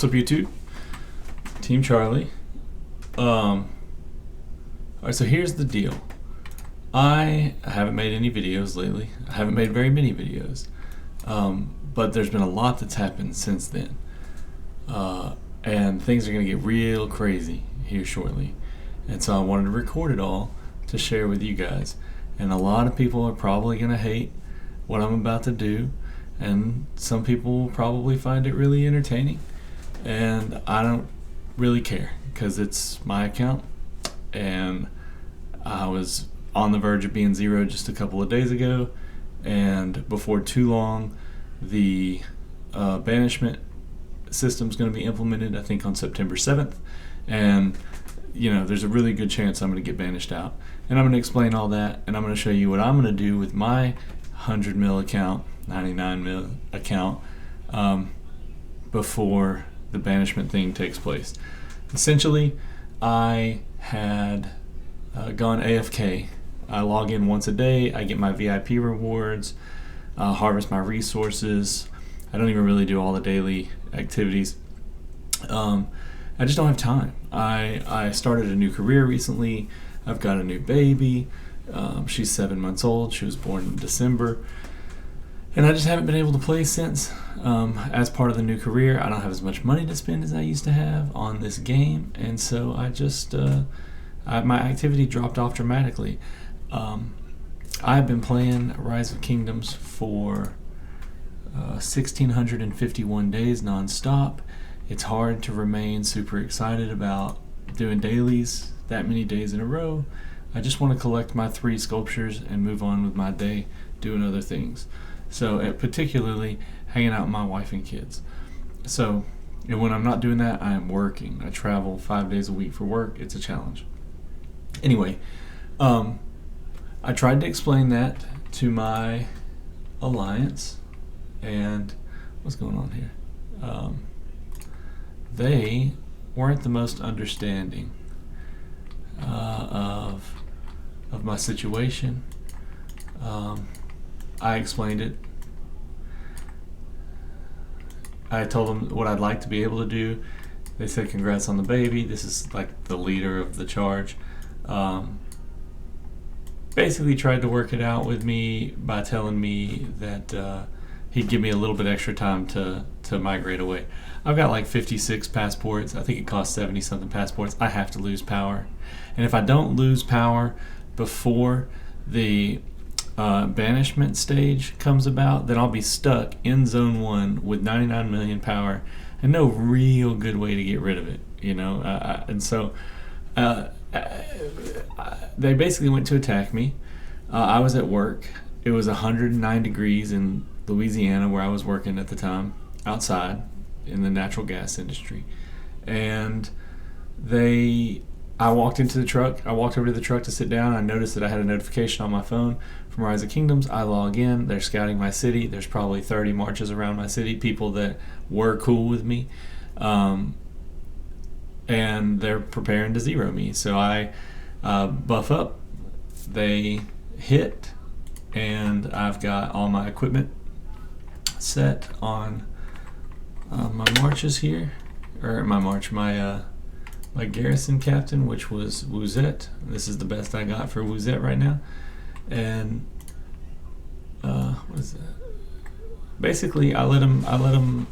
What's up, YouTube? Team Charlie. Alright, so here's the deal. I haven't made any videos lately. I haven't made very many videos. But there's been a lot that's happened since then. And things are going to get real crazy here shortly. And so I wanted to record it all to share with you guys. And a lot of people are probably going to hate what I'm about to do. And some people will probably find it really entertaining. And I don't really care because it's my account. And I was on the verge of being zero just a couple of days ago. And before too long, the banishment system is going to be implemented, I think, on September 7th. And, you know, there's a really good chance I'm going to get banished out. And I'm going to explain all that. And I'm going to show you what I'm going to do with my 100 mil account, 99 mil account, before the banishment thing takes place. Essentially, I had gone AFK. I log in once a day. I get my VIP rewards, harvest my resources. I don't even really do all the daily activities. I just don't have time. I started a new career recently. I've got a new baby. She's 7 months old. She was born in December. And I just haven't been able to play since. As part of the new career, I don't have as much money to spend as I used to have on this game. And so I just, my activity dropped off dramatically. I've been playing Rise of Kingdoms for 1,651 days non-stop. It's hard to remain super excited about doing dailies that many days in a row. I just want to collect my 3 sculptures and move on with my day doing other things. So particularly hanging out with my wife and kids. So and when I'm not doing that, I am working. I travel 5 days a week for work. It's a challenge. Anyway, I tried to explain that to my alliance, and what's going on here? They weren't the most understanding of my situation. I explained it. I told them what I'd like to be able to do. They said, congrats on the baby. This is like the leader of the charge. Basically tried to work it out with me by telling me that he'd give me a little bit extra time to migrate away. I've got like 56 passports. I think it costs 70 something passports. I have to lose power. And if I don't lose power before the banishment stage comes about, then I'll be stuck in zone 1 with 99 million power and no real good way to get rid of it, you know. And so they basically went to attack me. I was at work. It was 109 degrees in Louisiana where I was working at the time, outside in the natural gas industry. And I walked into the truck. I walked over to the truck to sit down. I noticed that I had a notification on my phone from Rise of Kingdoms. I log in. They're scouting my city. There's probably 30 marches around my city, people that were cool with me. And they're preparing to zero me. So I buff up. They hit. And I've got all my equipment set on my marches here. Or my garrison captain, which was Wouzet. This is the best I got for Wouzet right now. And what is that? Basically, I let them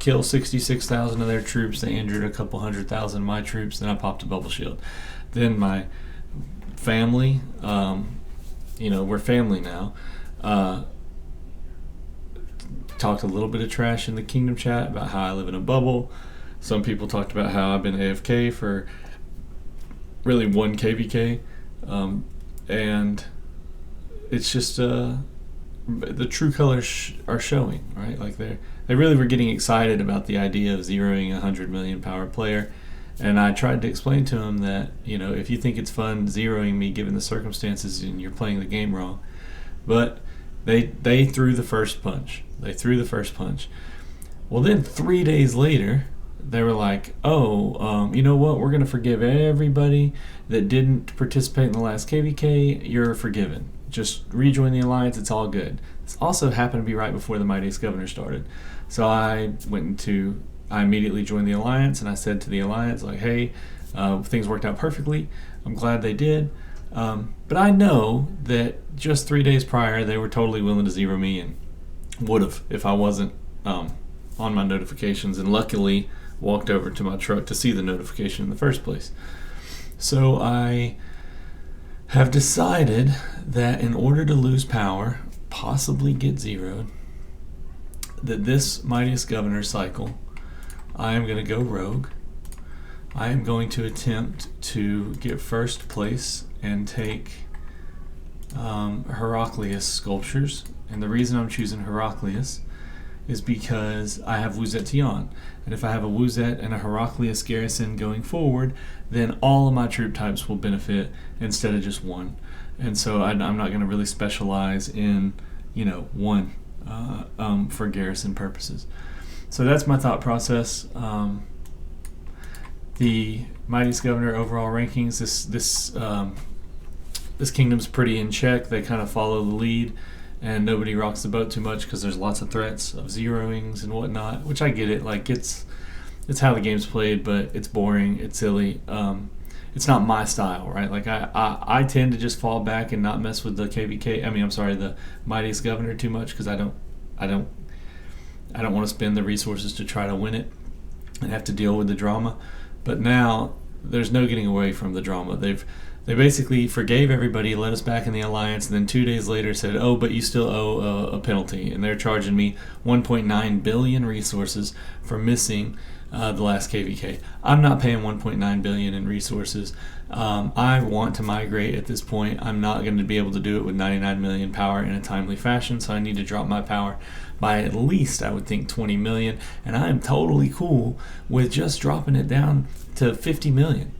kill 66,000 of their troops. They injured a couple 100,000 of my troops. Then I popped a bubble shield. Then my family, we're family now. Talked a little bit of trash in the Kingdom chat about how I live in a bubble. Some people talked about how I've been AFK for really 1 KVK, and it's just the true colors are showing, right? Like they really were getting excited about the idea of zeroing a 100 million power player, and I tried to explain to them that, you know, if you think it's fun zeroing me given the circumstances and you're playing the game wrong. But they threw the first punch. Well, then 3 days later, they were like, you know what, we're going to forgive everybody that didn't participate in the last KVK. You're forgiven. Just rejoin the alliance. It's all good. This also happened to be right before the Mightiest Governor started. So I went into I immediately joined the alliance, and I said to the alliance, like, hey, things worked out perfectly. I'm glad they did. But I know that just 3 days prior, they were totally willing to zero me, and would have if I wasn't on my notifications, and luckily walked over to my truck to see the notification in the first place. So I have decided that in order to lose power, possibly get zeroed, that this Mightiest Governor cycle, I am going to go rogue. I am going to attempt to get first place and take Heraclius sculptures. And the reason I'm choosing Heraclius is because I have Wuzet Tian. And if I have a Wuzet and a Heraclius garrison going forward, then all of my troop types will benefit instead of just one. And so I'm not going to really specialize in, one for garrison purposes. So that's my thought process. The Mightiest Governor overall rankings, this kingdom's pretty in check. They kind of follow the lead, and nobody rocks the boat too much because there's lots of threats of zeroings and whatnot, which I get it. Like, it's how the game's played, but it's boring, it's silly. It's not my style, right? Like, I tend to just fall back and not mess with the the Mightiest Governor too much, because I don't want to spend the resources to try to win it and have to deal with the drama. But now there's no getting away from the drama. They basically forgave everybody, let us back in the alliance, and then 2 days later said, oh, but you still owe a penalty. And they're charging me 1.9 billion resources for missing the last KVK. I'm not paying 1.9 billion in resources. I want to migrate at this point. I'm not going to be able to do it with 99 million power in a timely fashion, so I need to drop my power by at least, I would think, 20 million. And I am totally cool with just dropping it down to 50 million.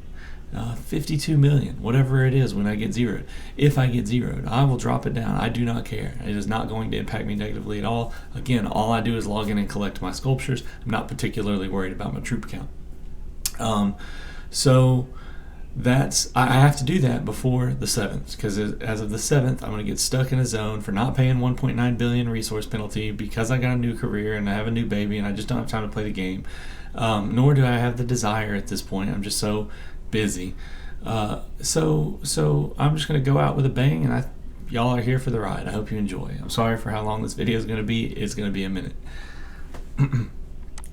52 million, whatever it is when I get zeroed. If I get zeroed, I will drop it down. I do not care. It is not going to impact me negatively at all. Again, all I do is log in and collect my sculptures. I'm not particularly worried about my troop count. So I have to do that before the 7th, because as of the 7th, I'm going to get stuck in a zone for not paying 1.9 billion resource penalty because I got a new career and I have a new baby and I just don't have time to play the game. Nor do I have the desire at this point. I'm just so busy. So I'm just going to go out with a bang, and y'all are here for the ride. I hope you enjoy. I'm sorry for how long this video is going to be. It's going to be a minute.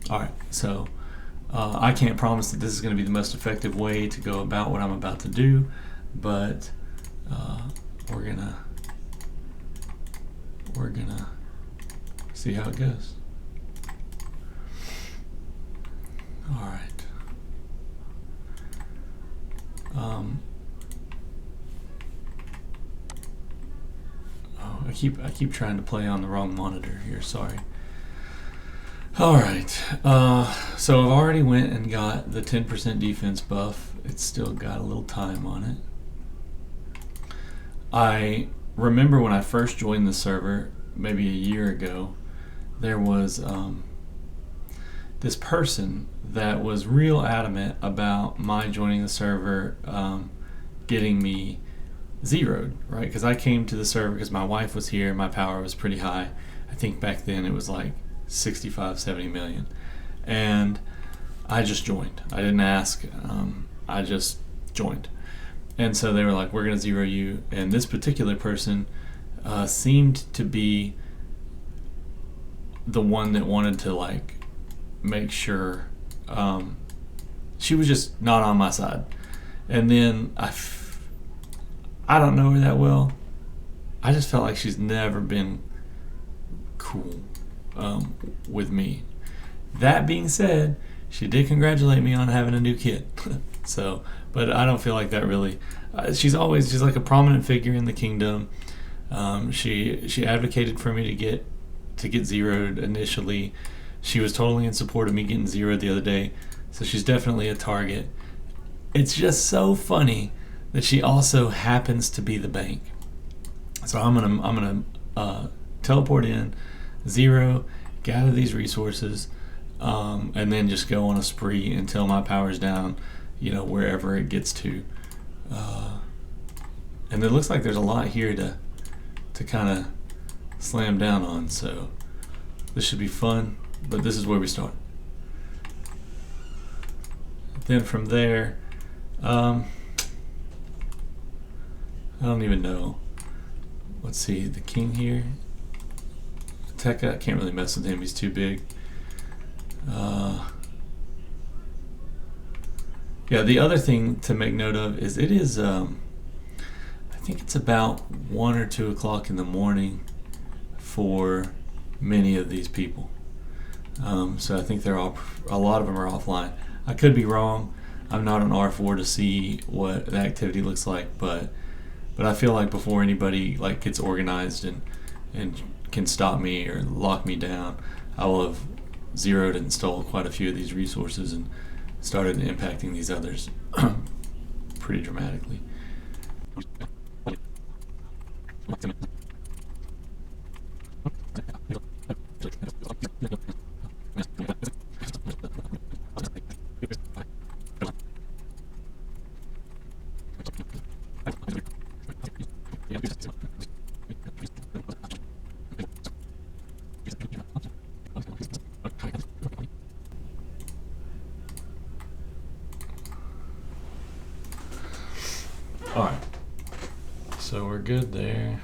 Alright, so I can't promise that this is going to be the most effective way to go about what I'm about to do, but we're gonna see how it goes. Alright. I keep trying to play on the wrong monitor here, sorry. Alright, so I've already went and got the 10% defense buff. It's still got a little time on it. I remember when I first joined the server, maybe a year ago, there was this person that was real adamant about my joining the server getting me zeroed, right? Because I came to the server because my wife was here, my power was pretty high. I think back then it was like 65, 70 million. And I just joined. I didn't ask. I just joined. And so they were like, we're going to zero you. And this particular person seemed to be the one that wanted to like make sure she was just not on my side. And then I don't know her that well. I just felt like she's never been cool with me. That being said, she did congratulate me on having a new kid. So, but I don't feel like that really. She's like a prominent figure in the kingdom. She advocated for me to get zeroed initially. She was totally in support of me getting zeroed the other day. So she's definitely a target. It's just so funny that she also happens to be the bank. So I'm gonna teleport in, zero, gather these resources, and then just go on a spree until my power's down, wherever it gets to. And it looks like there's a lot here to kind of slam down on. So this should be fun, but this is where we start. Then from there, I don't even know. Let's see, the king here. Tekka, I can't really mess with him, he's too big. Yeah, the other thing to make note of is it is, I think it's about 1 or 2 o'clock in the morning for many of these people. So I think a lot of them are offline. I could be wrong. I'm not on R4 to see what the activity looks like, but I feel like before anybody like gets organized and can stop me or lock me down, I will have zeroed and stole quite a few of these resources and started impacting these others pretty dramatically. All right, so we're good there.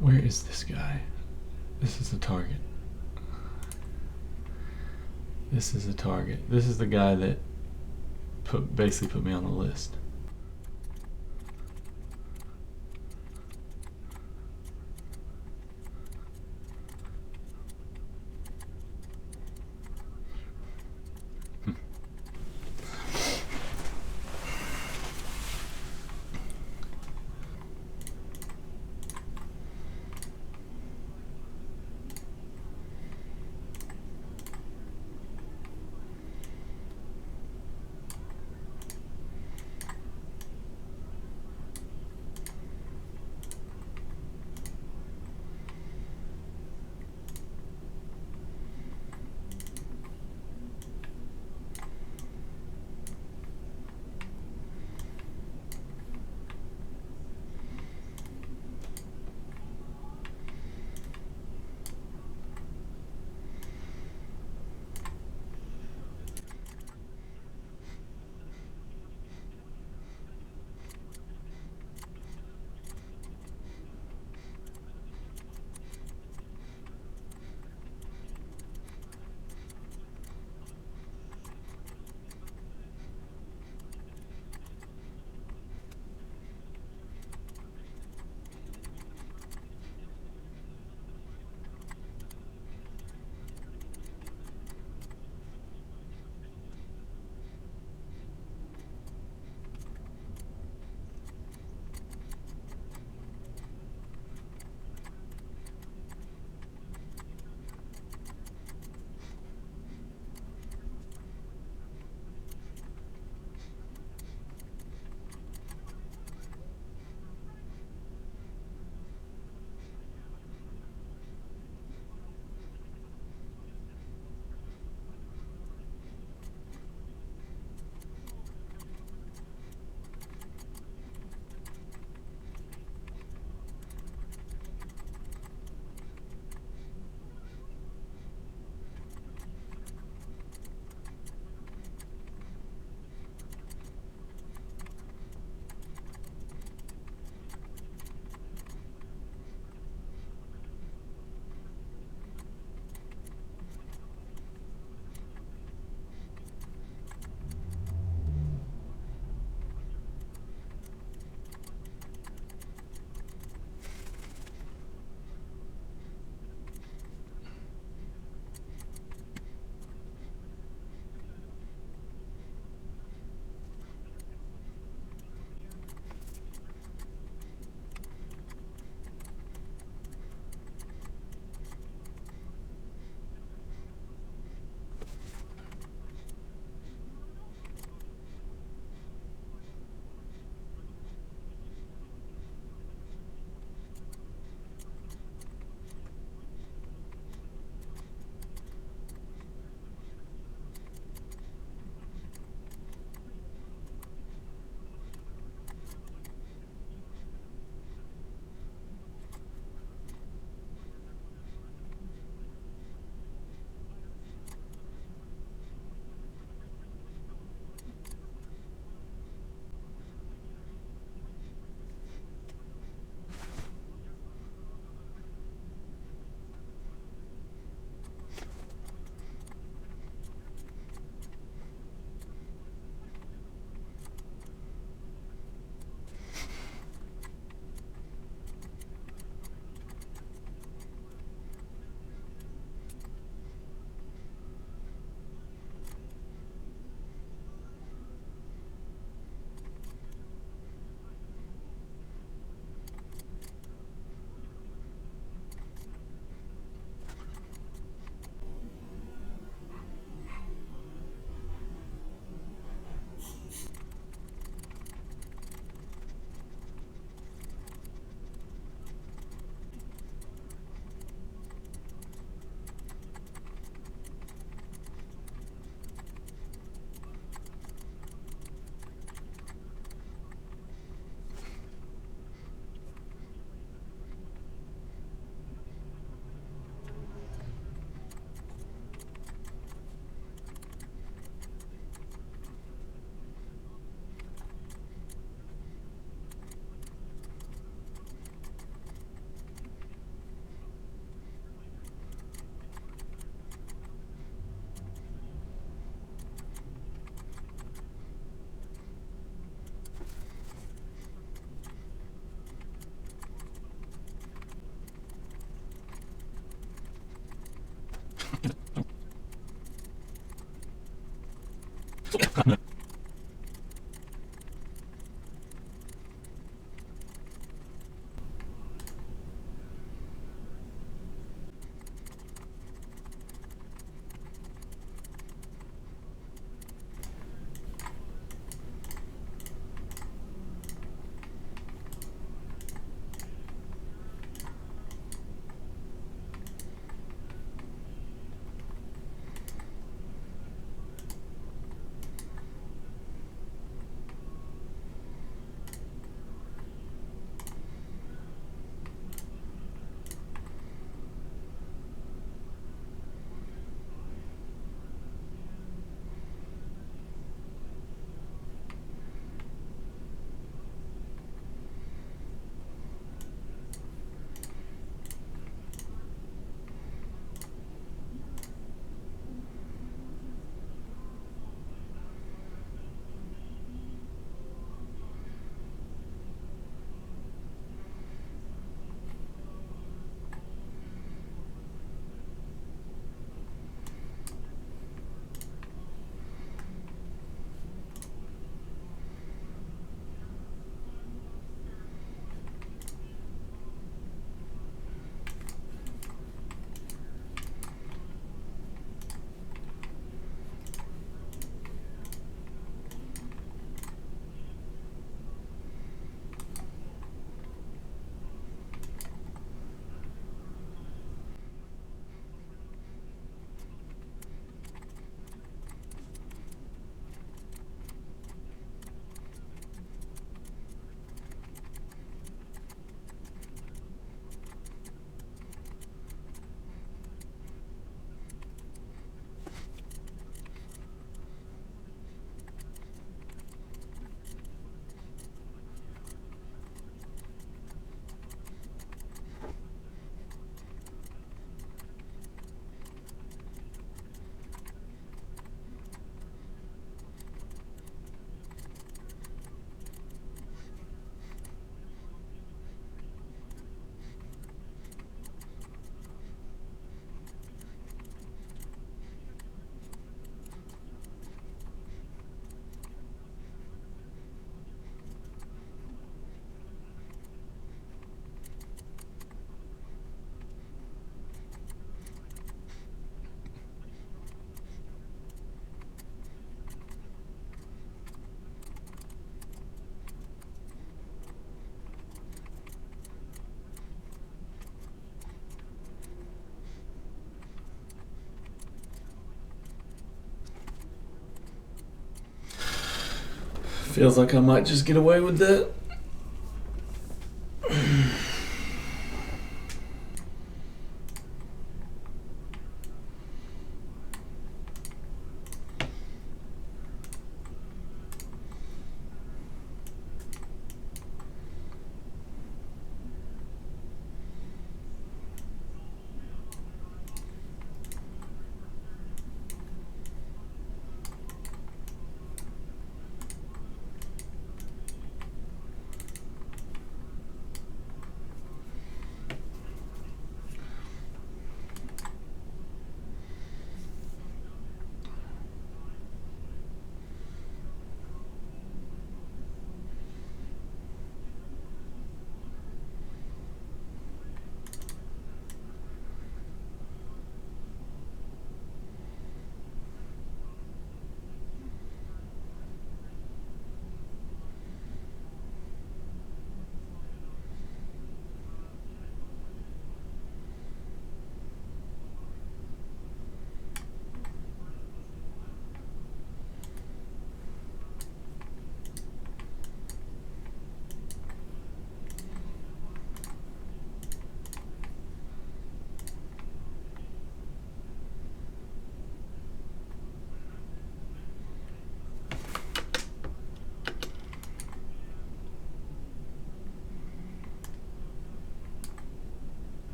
Where is this guy? This is the target. This is the target. This is the guy that basically put me on the list. Feels like I might just get away with that.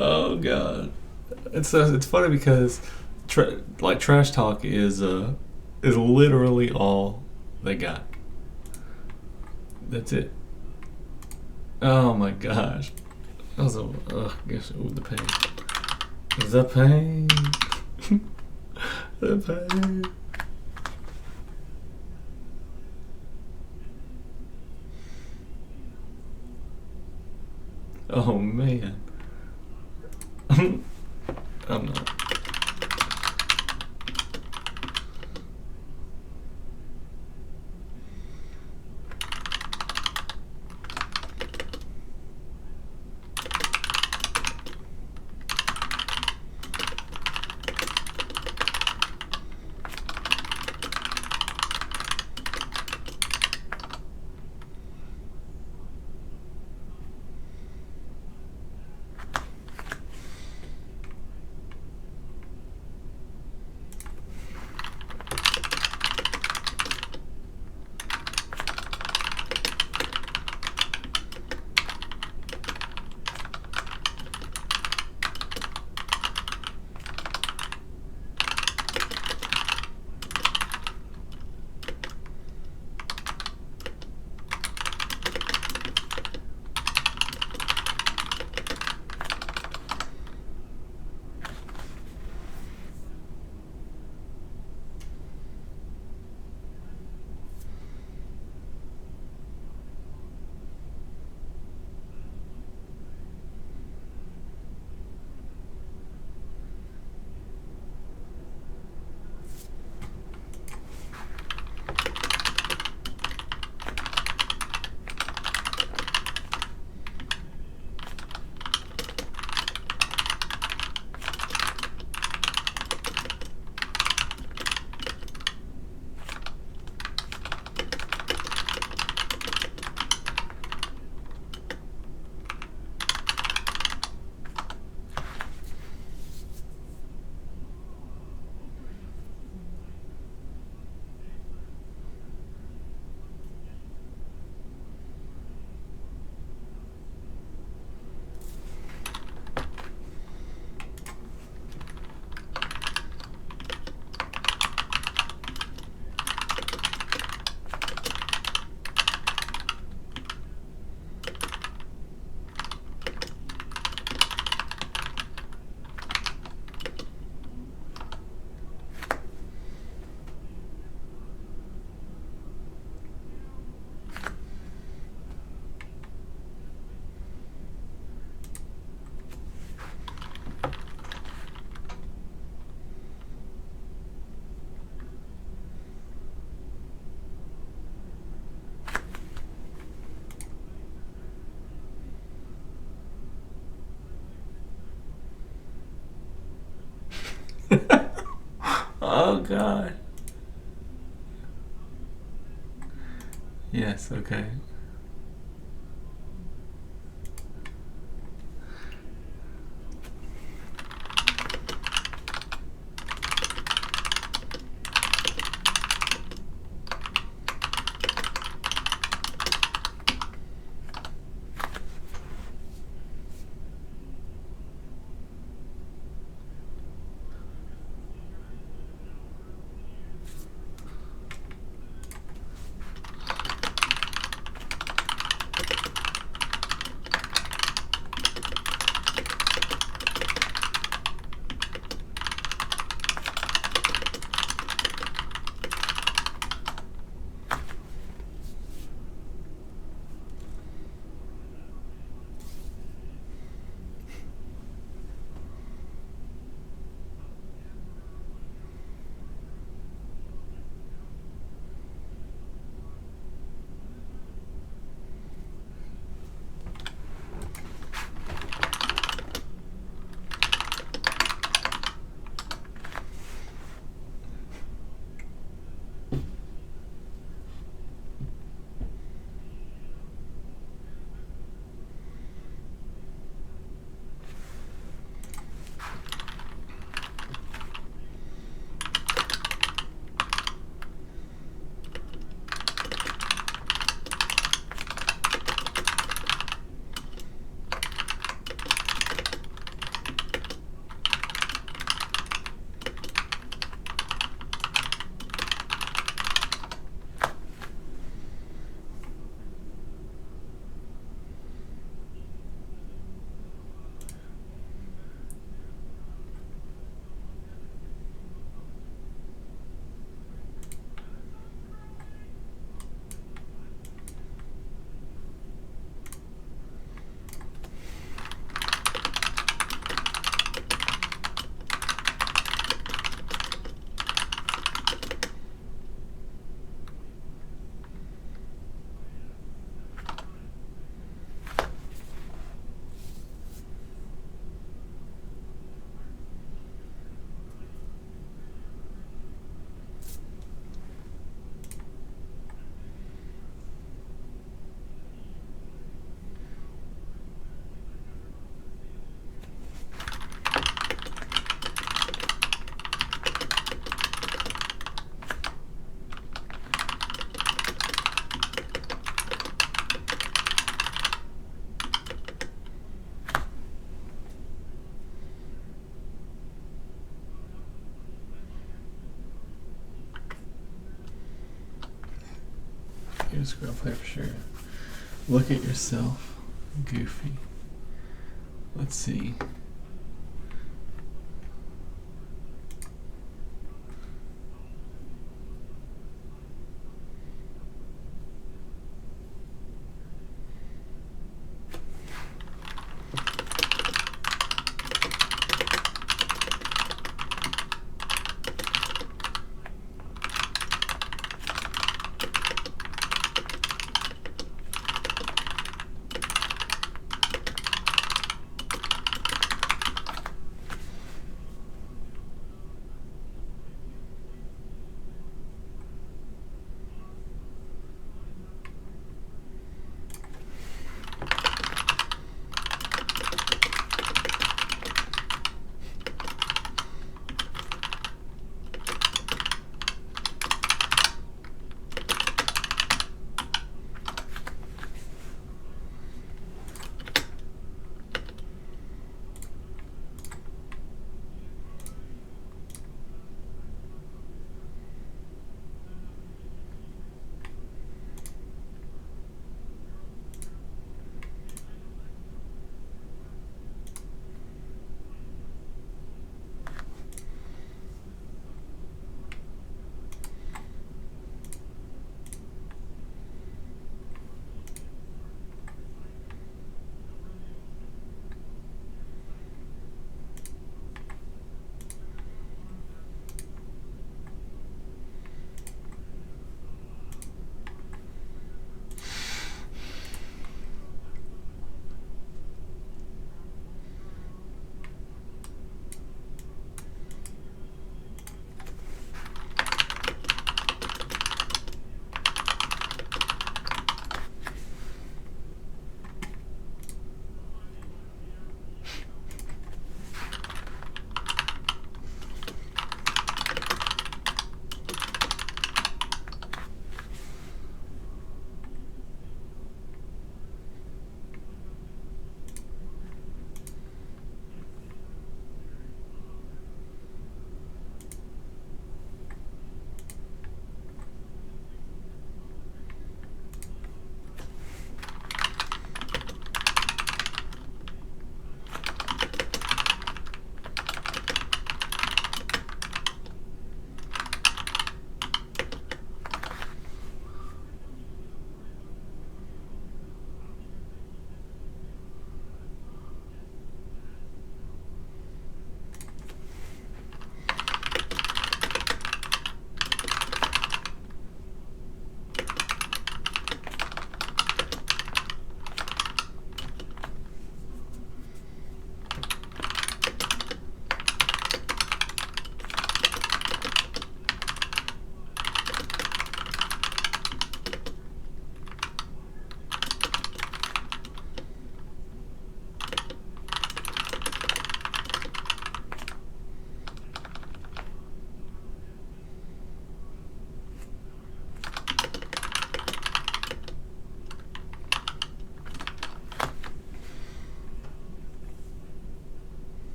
Oh god, it's funny because like trash talk is literally all they got. That's it. Oh my gosh, that was gosh, the pain, the pain, the pain. Oh man. I'm not. Oh god. Yes. Okay. You're a scrub player for sure. Look at yourself. Goofy. Let's see.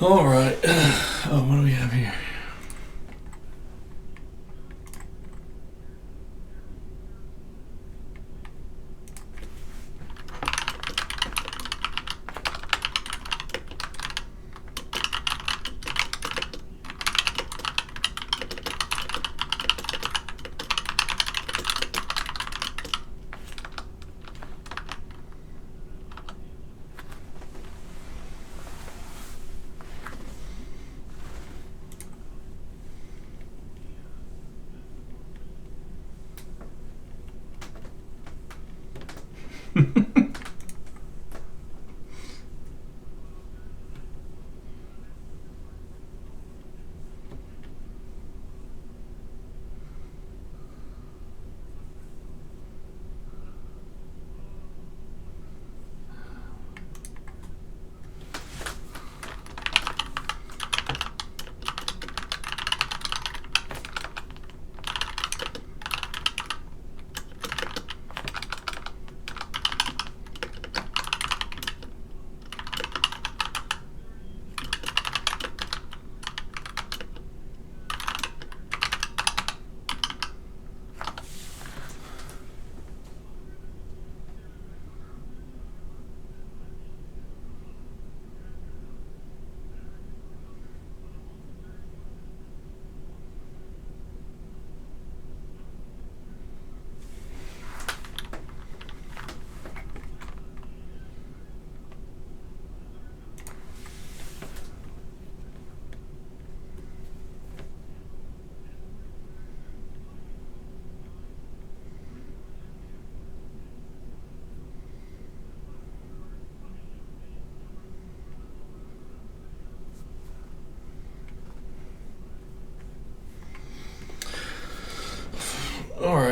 All right. Oh, what do we have here?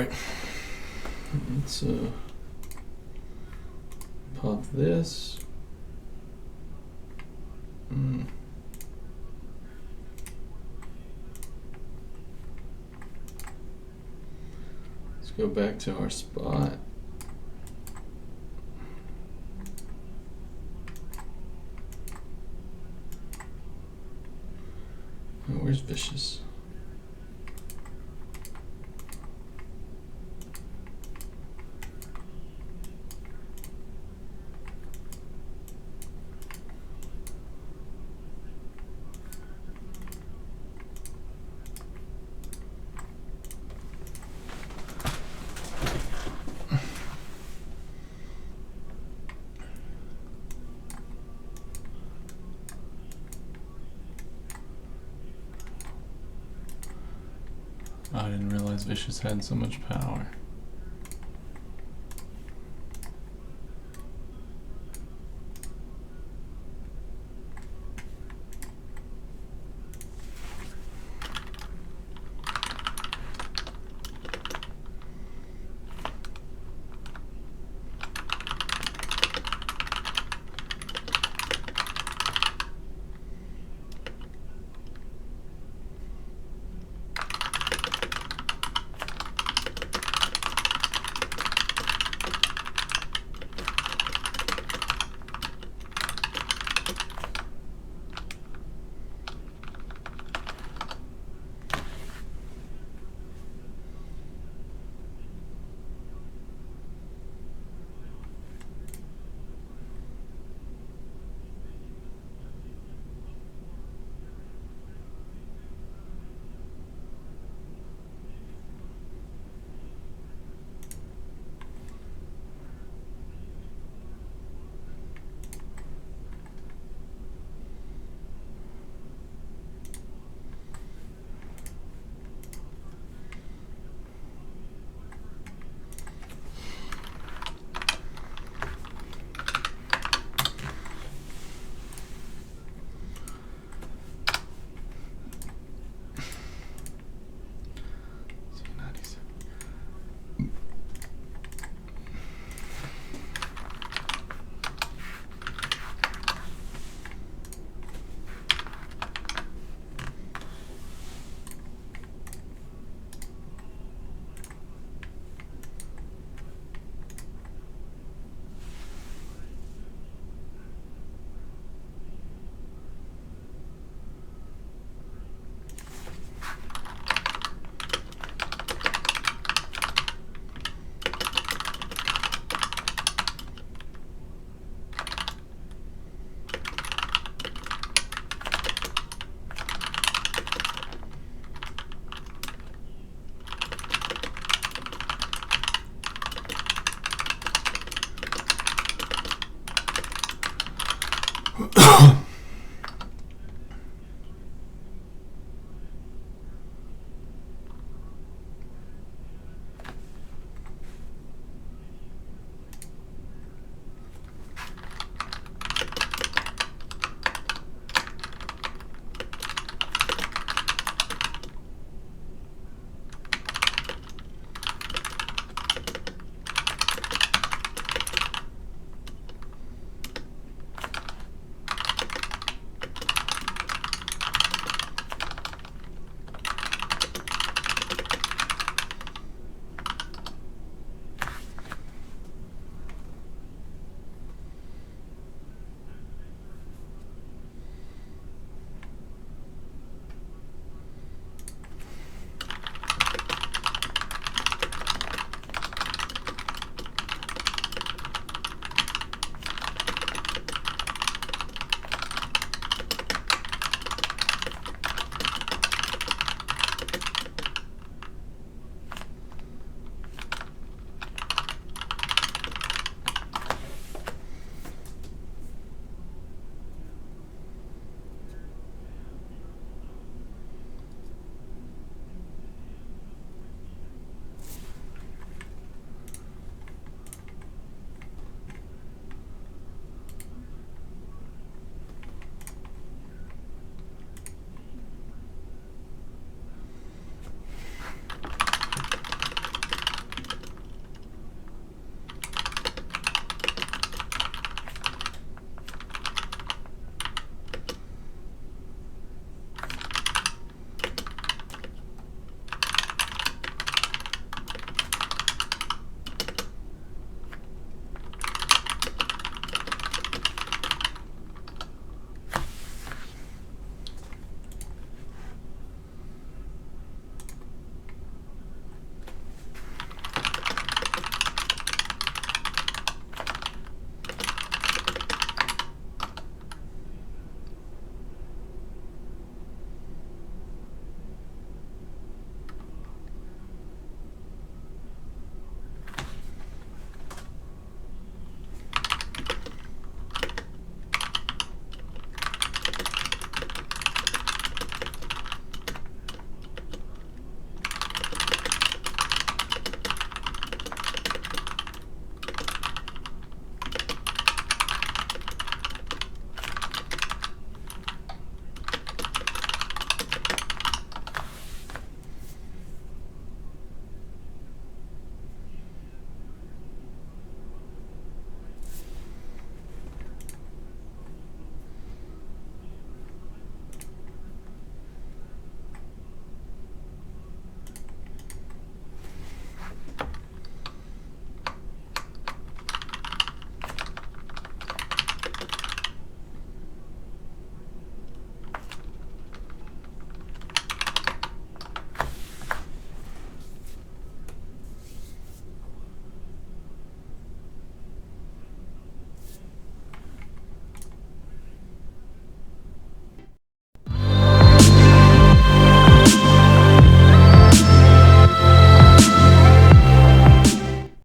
right. Let's pop this. Let's go back to our spot. Oh, where's Vicious? I didn't realize Vicious had so much power.